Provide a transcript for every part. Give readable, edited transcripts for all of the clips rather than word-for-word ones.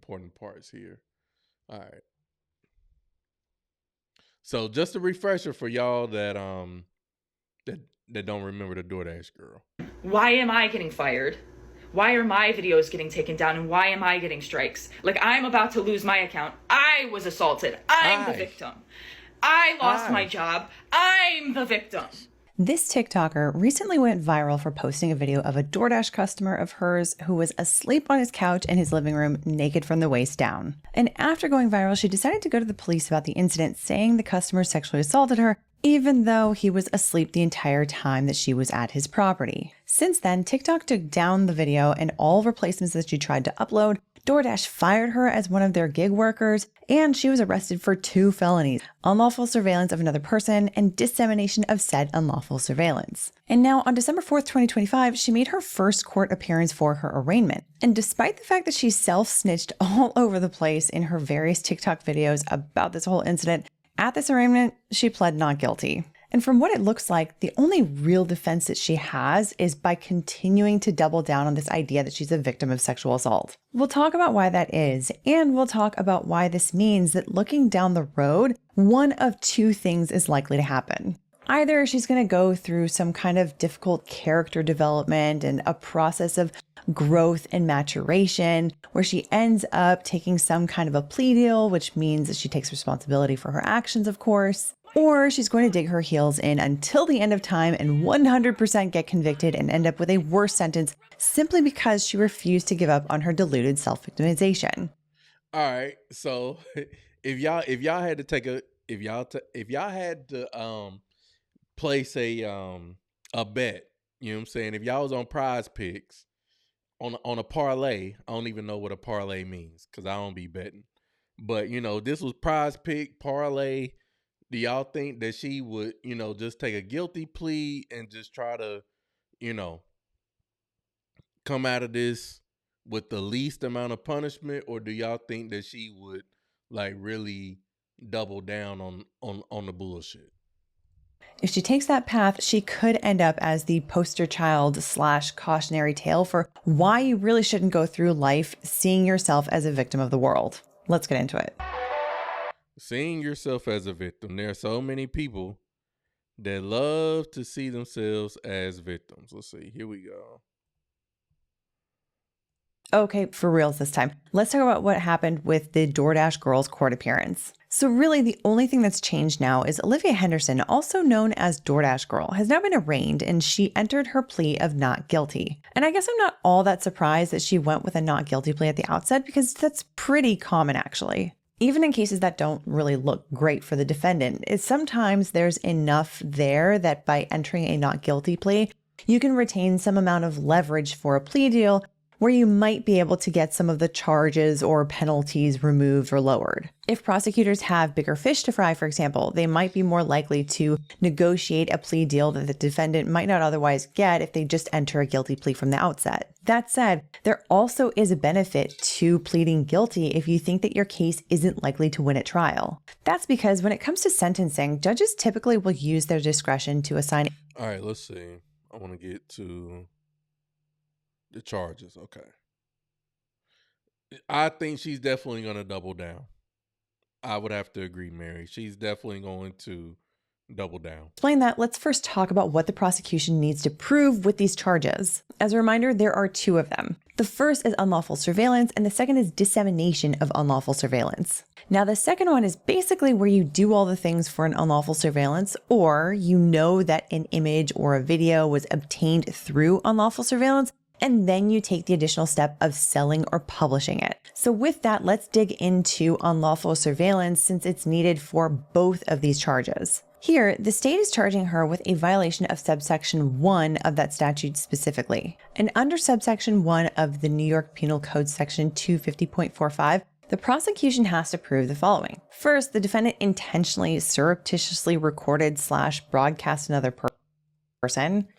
important parts here. All right. So just a refresher for y'all that that don't remember the DoorDash girl. Why am I getting fired? Why are my videos getting taken down, and why am I getting strikes? Like, I'm about to lose my account. I was assaulted. I'm the victim. I lost my job. I'm the victim. This TikToker recently went viral for posting a video of a DoorDash customer of hers who was asleep on his couch in his living room, naked from the waist down. And after going viral, she decided to go to the police about the incident, saying the customer sexually assaulted her, even though he was asleep the entire time that she was at his property. Since then, TikTok took down the video and all replacements that she tried to upload. DoorDash fired her as one of their gig workers, and she was arrested for 2 felonies: unlawful surveillance of another person and dissemination of said unlawful surveillance. And now on December 4th, 2025, she made her first court appearance for her arraignment. And despite the fact that she self-snitched all over the place in her various TikTok videos about this whole incident, at this arraignment, she pled not guilty. And from what it looks like, the only real defense that she has is by continuing to double down on this idea that she's a victim of sexual assault. We'll talk about why that is, and we'll talk about why this means that looking down the road, one of 2 things is likely to happen. Either she's going to go through some kind of difficult character development and a process of growth and maturation, where she ends up taking some kind of a plea deal, which means that she takes responsibility for her actions, of course. Or she's going to dig her heels in until the end of time and 100% get convicted and end up with a worse sentence simply because she refused to give up on her deluded self-victimization. All right. So if y'all had to take a if y'all had to place a bet, you know what I'm saying? If y'all was on Prize Picks on a parlay, I don't even know what a parlay means because I don't be betting. But this was Prize Pick parlay. Do y'all think that she would, just take a guilty plea and just try to, come out of this with the least amount of punishment? Or do y'all think that she would like really double down on the bullshit? If she takes that path, she could end up as the poster child / cautionary tale for why you really shouldn't go through life seeing yourself as a victim of the world. Let's get into it. Seeing yourself as a victim. There are so many people that love to see themselves as victims. Let's see. Here we go. Okay, for reals this time. Let's talk about what happened with the DoorDash girl's court appearance. So really, the only thing that's changed now is Olivia Henderson, also known as DoorDash Girl, has now been arraigned, and she entered her plea of not guilty. And I guess I'm not all that surprised that she went with a not guilty plea at the outset, because that's pretty common actually. Even in cases that don't really look great for the defendant, sometimes there's enough there that by entering a not guilty plea, you can retain some amount of leverage for a plea deal where you might be able to get some of the charges or penalties removed or lowered. If prosecutors have bigger fish to fry, for example, they might be more likely to negotiate a plea deal that the defendant might not otherwise get if they just enter a guilty plea from the outset. That said, there also is a benefit to pleading guilty if you think that your case isn't likely to win at trial. That's because when it comes to sentencing, judges typically will use their discretion to assign. All right, let's see. I want to get to the charges. Okay. I think she's definitely going to double down. I would have to agree, Mary. She's definitely going to double down. Explain that, let's first talk about what the prosecution needs to prove with these charges. As a reminder, there are 2 of them. The first is unlawful surveillance, and the second is dissemination of unlawful surveillance. Now, the second one is basically where you do all the things for an unlawful surveillance, or you know that an image or a video was obtained through unlawful surveillance, and then you take the additional step of selling or publishing it. So with that, let's dig into unlawful surveillance since it's needed for both of these charges. Here, the state is charging her with a violation of subsection 1 of that statute specifically. And under subsection 1 of the New York Penal Code section 250.45, the prosecution has to prove the following. First, the defendant intentionally surreptitiously recorded / broadcast another person.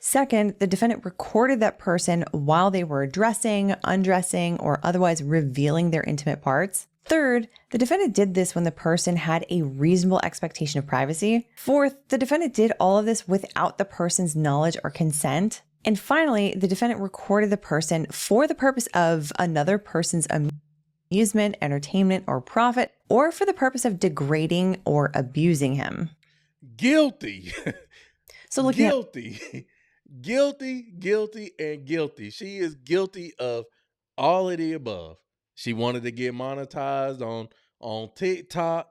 Second, the defendant recorded that person while they were dressing, undressing, or otherwise revealing their intimate parts. Third, the defendant did this when the person had a reasonable expectation of privacy. Fourth, the defendant did all of this without the person's knowledge or consent. And finally, the defendant recorded the person for the purpose of another person's amusement, entertainment, or profit, or for the purpose of degrading or abusing him. Guilty. So looking at guilty. Guilty, and guilty. She is guilty of all of the above. She wanted to get monetized on TikTok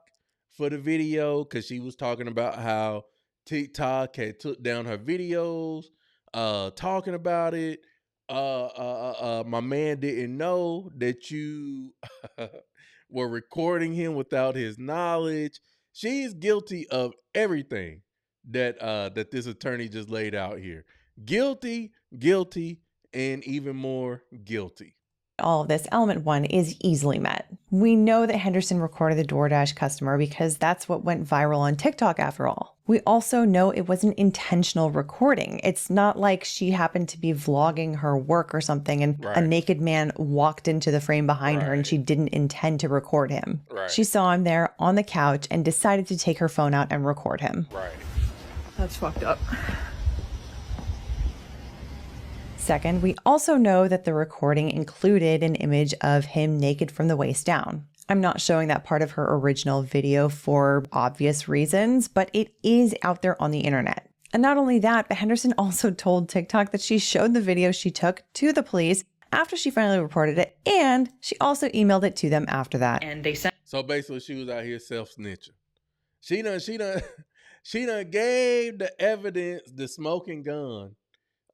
for the video because she was talking about how TikTok had took down her videos, talking about it. My man didn't know that you were recording him without his knowledge. She's guilty of everything that this attorney just laid out here. Guilty, and even more guilty. all of this, element one is easily met. We know that Henderson recorded the DoorDash customer because that's what went viral on TikTok after all. We also know it was an intentional recording. It's not like she happened to be vlogging her work or something and a naked man walked into the frame behind her and she didn't intend to record him. She saw him there on the couch and decided to take her phone out and record him. That's fucked up. Second, we also know that the recording included an image of him naked from the waist down. I'm not showing that part of her original video for obvious reasons, but it is out there on the internet. And not only that, but Henderson also told TikTok that she showed the video she took to the police after she finally reported it, and she also emailed it to them after that. And they sent. So basically, she was out here self-snitching. She done gave the evidence, the smoking gun,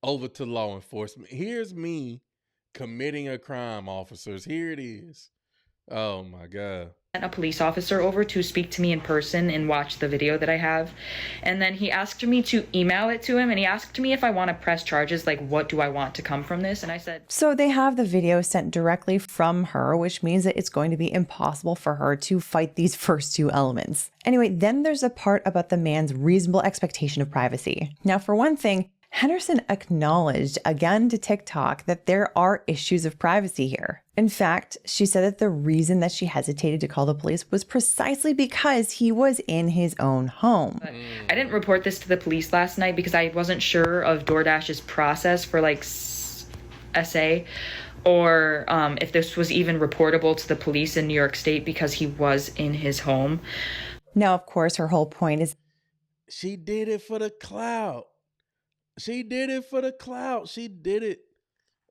over to law enforcement. Here's me committing a crime, officers. Here it is. Oh my God. A police officer over to speak to me in person and watch the video that I have. And then he asked me to email it to him, and he asked me if I want to press charges, like what do I want to come from this? And I said, so they have the video sent directly from her, which means that it's going to be impossible for her to fight these first two elements. Anyway, then there's a part about the man's reasonable expectation of privacy. Now, for one thing, Henderson acknowledged again to TikTok that there are issues of privacy here. In fact, she said that the reason that she hesitated to call the police was precisely because he was in his own home. I didn't report this to the police last night because I wasn't sure of DoorDash's process for like SA or if this was even reportable to the police in New York State because he was in his home. Now, of course, her whole point is she did it for the clout. She did it for the clout. She did it.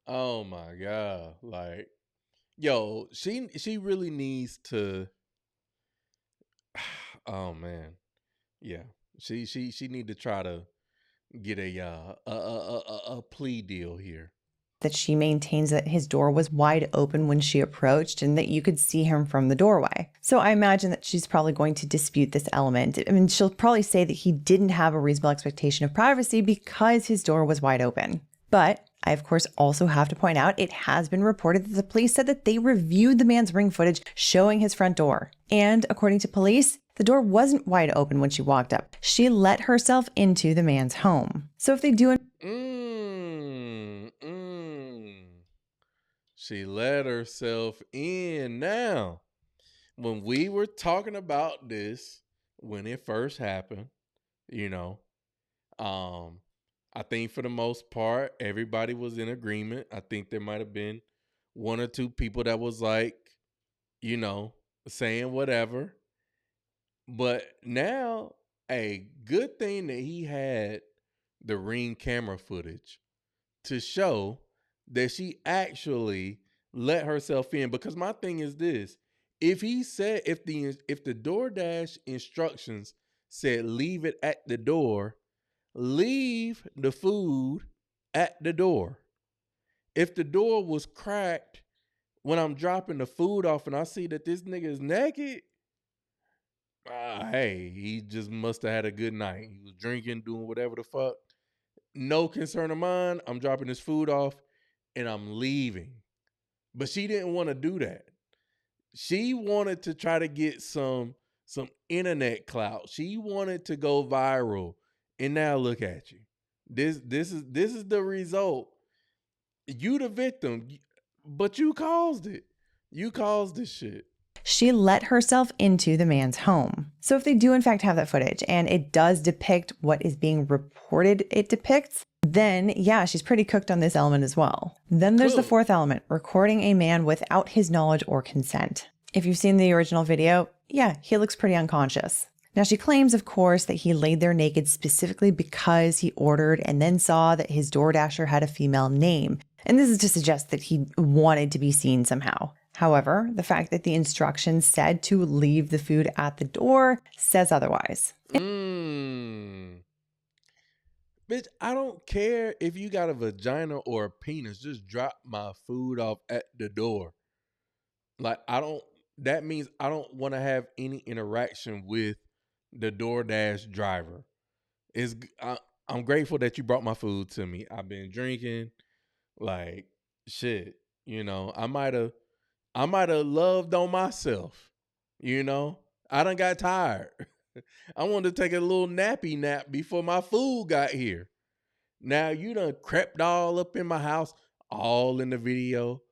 Oh my God. Like, yo, she really needs to. Oh man. Yeah. She need to try to get a plea deal here. That she maintains that his door was wide open when she approached and that you could see him from the doorway. So I imagine that she's probably going to dispute this element. I mean, she'll probably say that he didn't have a reasonable expectation of privacy because his door was wide open. But I, of course, also have to point out it has been reported that the police said that they reviewed the man's ring footage showing his front door. And according to police, the door wasn't wide open when she walked up. She let herself into the man's home. So if they do She let herself in. Now, when we were talking about this, when it first happened, you know, I think for the most part, everybody was in agreement. I think there might have been one or two people that was like, you know, saying whatever. But now, a good thing that he had the Ring camera footage to show that she actually let herself in. Because my thing is this: if he said, if the DoorDash instructions said leave it at the door, leave the food at the door. If the door was cracked when I'm dropping the food off and I see that this nigga is naked, hey, he just must have had a good night. He was drinking, doing whatever the fuck. No concern of mine. I'm dropping this food off and I'm leaving. But she didn't want to do that. She wanted to try to get some internet clout. She wanted to go viral. And now look at you. This is the result. You the victim, but you caused it. You caused this shit. She let herself into the man's home. So if they do in fact have that footage and it does depict what is being reported it depicts, then, yeah, she's pretty cooked on this element as well. Then there's the fourth element, recording a man without his knowledge or consent. If you've seen the original video, yeah, he looks pretty unconscious. Now, she claims, of course, that he laid there naked specifically because he ordered and then saw that his DoorDasher had a female name. And this is to suggest that he wanted to be seen somehow. However, the fact that the instructions said to leave the food at the door says otherwise. Bitch, I don't care if you got a vagina or a penis. Just drop my food off at the door. Like, that means I don't want to have any interaction with the DoorDash driver. I'm grateful that you brought my food to me. I've been drinking, like, shit. I might have loved on myself. I done got tired. I wanted to take a little nappy nap before my food got here. Now you done crept all up in my house, all in the video,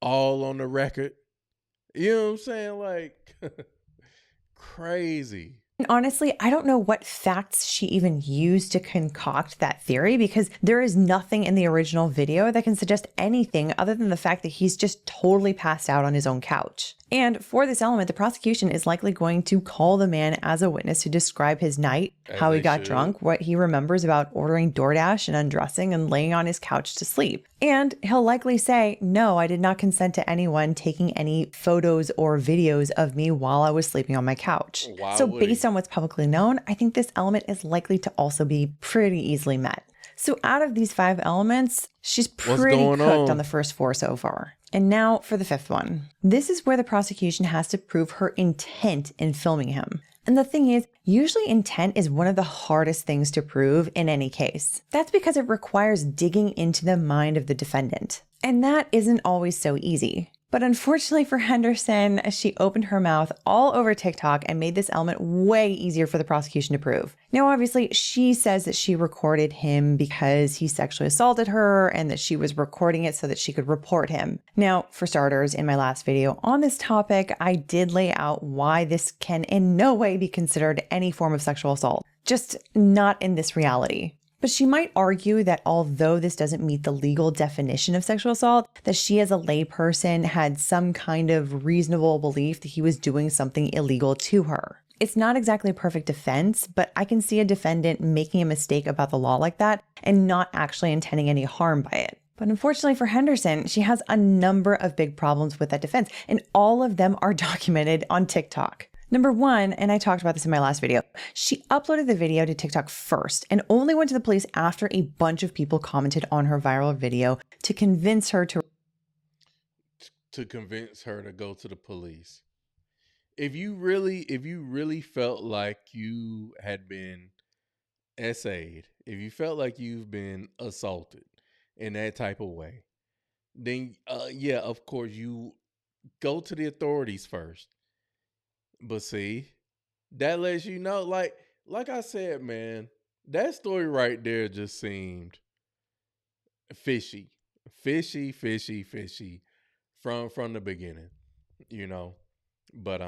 all on the record. You know what I'm saying? Like, crazy. Honestly, I don't know what facts she even used to concoct that theory, because there is nothing in the original video that can suggest anything other than the fact that he's just totally passed out on his own couch. And for this element, the prosecution is likely going to call the man as a witness to describe his night, how he got drunk, what he remembers about ordering DoorDash and undressing and laying on his couch to sleep. And he'll likely say, no, I did not consent to anyone taking any photos or videos of me while I was sleeping on my couch. So based on what's publicly known, I think this element is likely to also be pretty easily met. So out of these 5 elements, she's pretty cooked on the first 4 so far. And now for the 5th one. This is where the prosecution has to prove her intent in filming him. And the thing is, usually intent is one of the hardest things to prove in any case. That's because it requires digging into the mind of the defendant. And that isn't always so easy. But unfortunately for Henderson, she opened her mouth all over TikTok and made this element way easier for the prosecution to prove. Now, obviously, she says that she recorded him because he sexually assaulted her and that she was recording it so that she could report him. Now, for starters, in my last video on this topic, I did lay out why this can in no way be considered any form of sexual assault, just not in this reality. But she might argue that although this doesn't meet the legal definition of sexual assault, that she as a layperson had some kind of reasonable belief that he was doing something illegal to her. It's not exactly a perfect defense, but I can see a defendant making a mistake about the law like that and not actually intending any harm by it. But unfortunately for Henderson, she has a number of big problems with that defense, and all of them are documented on TikTok. Number 1, and I talked about this in my last video, she uploaded the video to TikTok first and only went to the police after a bunch of people commented on her viral video to convince her to go to the police. If you really felt like you had been SA'd, if you felt like you've been assaulted in that type of way, then yeah, of course you go to the authorities first. But see, that lets you know, like I said, man, that story right there just seemed fishy from the beginning, But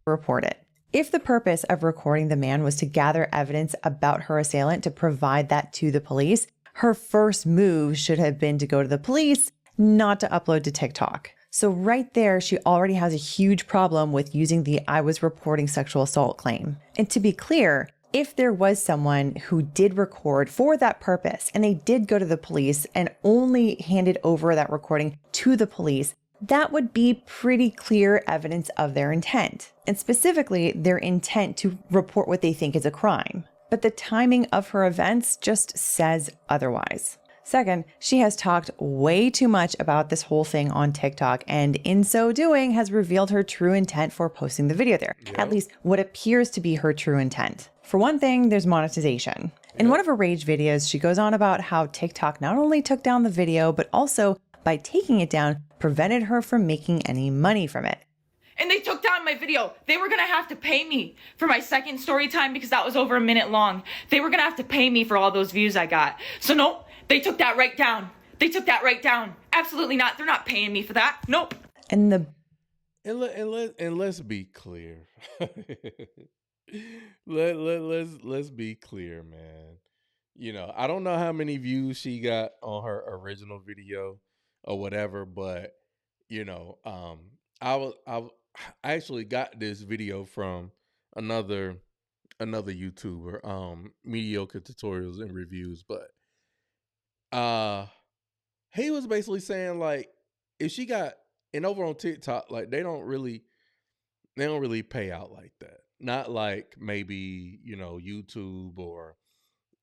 report it. If the purpose of recording the man was to gather evidence about her assailant to provide that to the police, her first move should have been to go to the police, not to upload to TikTok. So right there, she already has a huge problem with using the I was reporting sexual assault claim. And to be clear, if there was someone who did record for that purpose and they did go to the police and only handed over that recording to the police, that would be pretty clear evidence of their intent, and specifically their intent to report what they think is a crime. But the timing of her events just says otherwise. Second, she has talked way too much about this whole thing on TikTok, and in so doing has revealed her true intent for posting the video there. Yep. At least what appears to be her true intent. For one thing, there's monetization. In one of her rage videos, she goes on about how TikTok not only took down the video, but also, by taking it down, prevented her from making any money from it. And they took down my video. They were gonna have to pay me for my second story time because that was over a minute long. They were gonna have to pay me for all those views I got. So nope. They took that right down. They took that right down. Absolutely not. They're not paying me for that. Nope. And let's be clear. let's be clear, man. You know, I don't know how many views she got on her original video or whatever, but you know, I actually got this video from another YouTuber, mediocre tutorials and reviews, but he was basically saying like if she got, and over on TikTok, like they don't really pay out like that. Not like maybe, you know, YouTube or,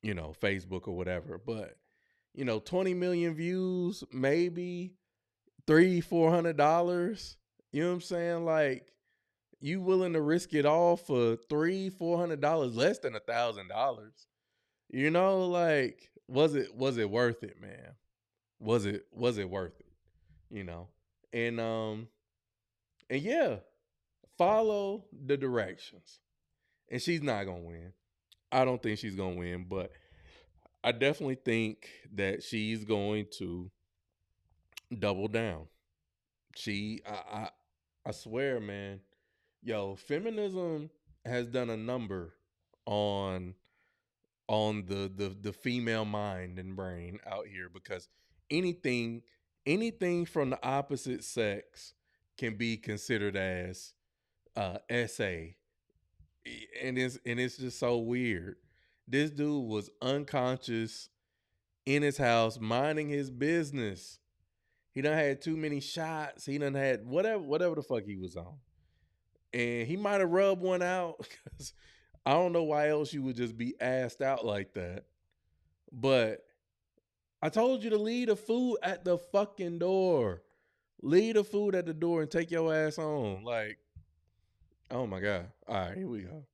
you know, Facebook or whatever, but you know, 20 million views, maybe $300-$400. You know what I'm saying? Like, you willing to risk it all for $300-$400, less than $1,000? You know, like, was it worth it, man? Was it worth it? You know, and yeah, follow the directions. And she's not gonna win. I don't think she's gonna win, but I definitely think that she's going to double down. I swear, man, yo, feminism has done a number on the female mind and brain out here, because anything from the opposite sex can be considered as essay, and it's just so weird. This dude was unconscious in his house minding his business. He done had too many shots. He done had whatever the fuck he was on. And he might have rubbed one out, because I don't know why else you would just be assed out like that. But I told you to leave the food at the fucking door. Leave the food at the door and take your ass home. Like, oh my God. All right, here we go.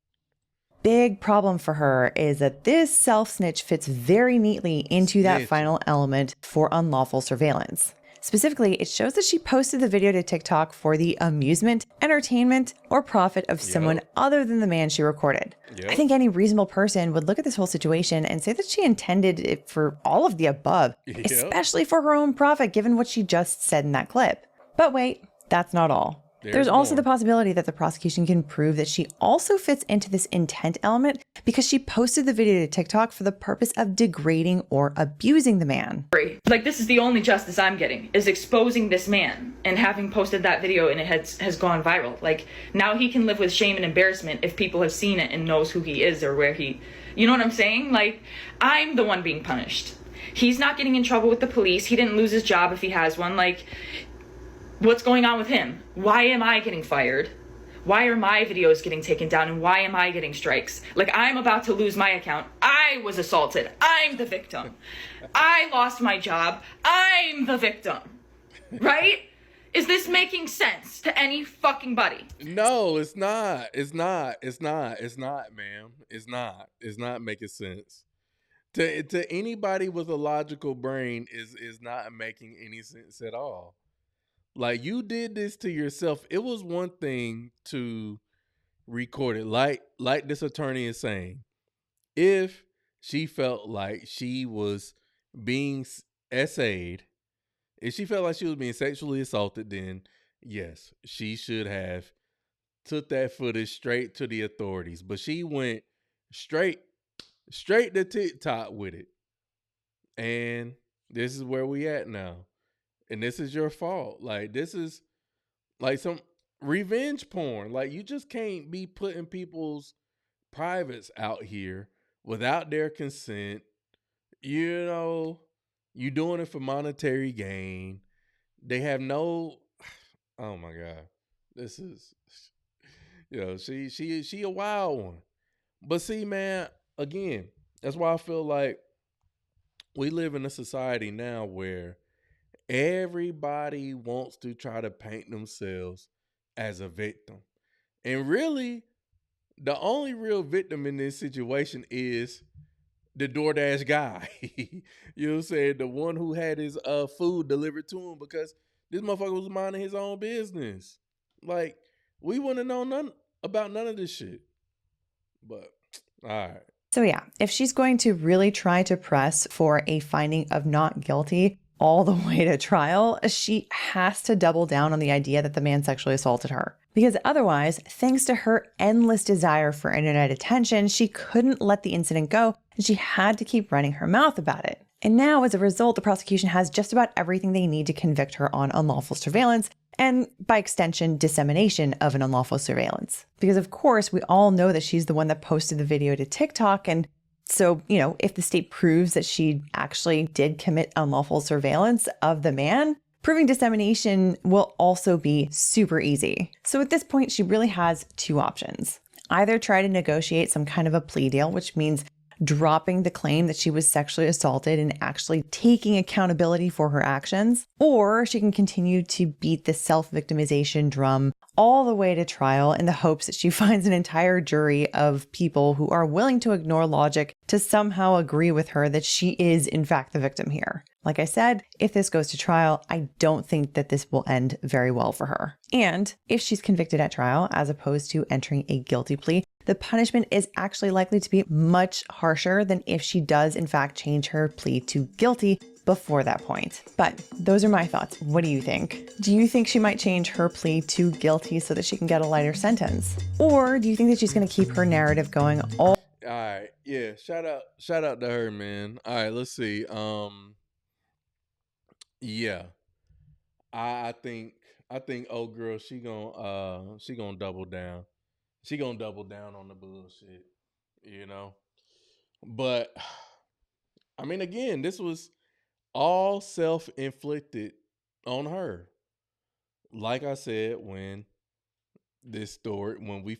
Big problem for her is that this self-snitch fits very neatly into that final element for unlawful surveillance. Specifically, it shows that she posted the video to TikTok for the amusement, entertainment, or profit of someone other than the man she recorded. I think any reasonable person would look at this whole situation and say that she intended it for all of the above, especially for her own profit, given what she just said in that clip. But wait, that's not all. There's also the possibility that the prosecution can prove that she also fits into this intent element because she posted the video to TikTok for the purpose of degrading or abusing the man. Like, this is the only justice I'm getting, is exposing this man and having posted that video and it has gone viral. Like, now he can live with shame and embarrassment if people have seen it and knows who he is or where he, you know what I'm saying? Like, I'm the one being punished. He's not getting in trouble with the police. He didn't lose his job if he has one. Like, what's going on with him? Why am I getting fired? Why are my videos getting taken down and why am I getting strikes? Like, I'm about to lose my account. I was assaulted. I'm the victim. I lost my job. I'm the victim. Right? Is this making sense to any fucking body? No, it's not. It's not, ma'am. It's not making sense. To anybody with a logical brain is not making any sense at all. Like, you did this to yourself. It was one thing to record it, like this attorney is saying. If she felt like she was being essayed, if she felt like she was being sexually assaulted, then yes, she should have took that footage straight to the authorities. But she went straight to TikTok with it. And this is where we at now. And this is your fault. Like, this is like some revenge porn. Like, you just can't be putting people's privates out here without their consent. You know, you doing it for monetary gain. They have no, oh my God. This is, you know, she a wild one. But see, man, again, that's why I feel like we live in a society now where everybody wants to try to paint themselves as a victim. And really, the only real victim in this situation is the DoorDash guy. You know what I'm saying? The one who had his food delivered to him, because this motherfucker was minding his own business. Like, we wouldn't know none of this shit. But, all right. So yeah, if she's going to really try to press for a finding of not guilty, all the way to trial, she has to double down on the idea that the man sexually assaulted her. Because otherwise, thanks to her endless desire for internet attention, she couldn't let the incident go, and she had to keep running her mouth about it. And now, as a result, the prosecution has just about everything they need to convict her on unlawful surveillance, and by extension, dissemination of an unlawful surveillance. Because of course, we all know that she's the one that posted the video to TikTok, and so, if the state proves that she actually did commit unlawful surveillance of the man, proving dissemination will also be super easy. So at this point, she really has two options. Either try to negotiate some kind of a plea deal, which means dropping the claim that she was sexually assaulted and actually taking accountability for her actions, or she can continue to beat the self-victimization drum all the way to trial in the hopes that she finds an entire jury of people who are willing to ignore logic to somehow agree with her that she is in fact the victim here. Like I said, if this goes to trial, I don't think that this will end very well for her. And if she's convicted at trial, as opposed to entering a guilty plea, the punishment is actually likely to be much harsher than if she does in fact change her plea to guilty before that point. But those are my thoughts. What do you think? Do you think she might change her plea to guilty so that she can get a lighter sentence? Or do you think that she's going to keep her narrative going all right. Yeah. Shout out to her, man. All right. Let's see. Yeah. I think old girl, she gonna double down. She gonna double down on the bullshit, But I mean, again, this was all self-inflicted on her. Like I said, when we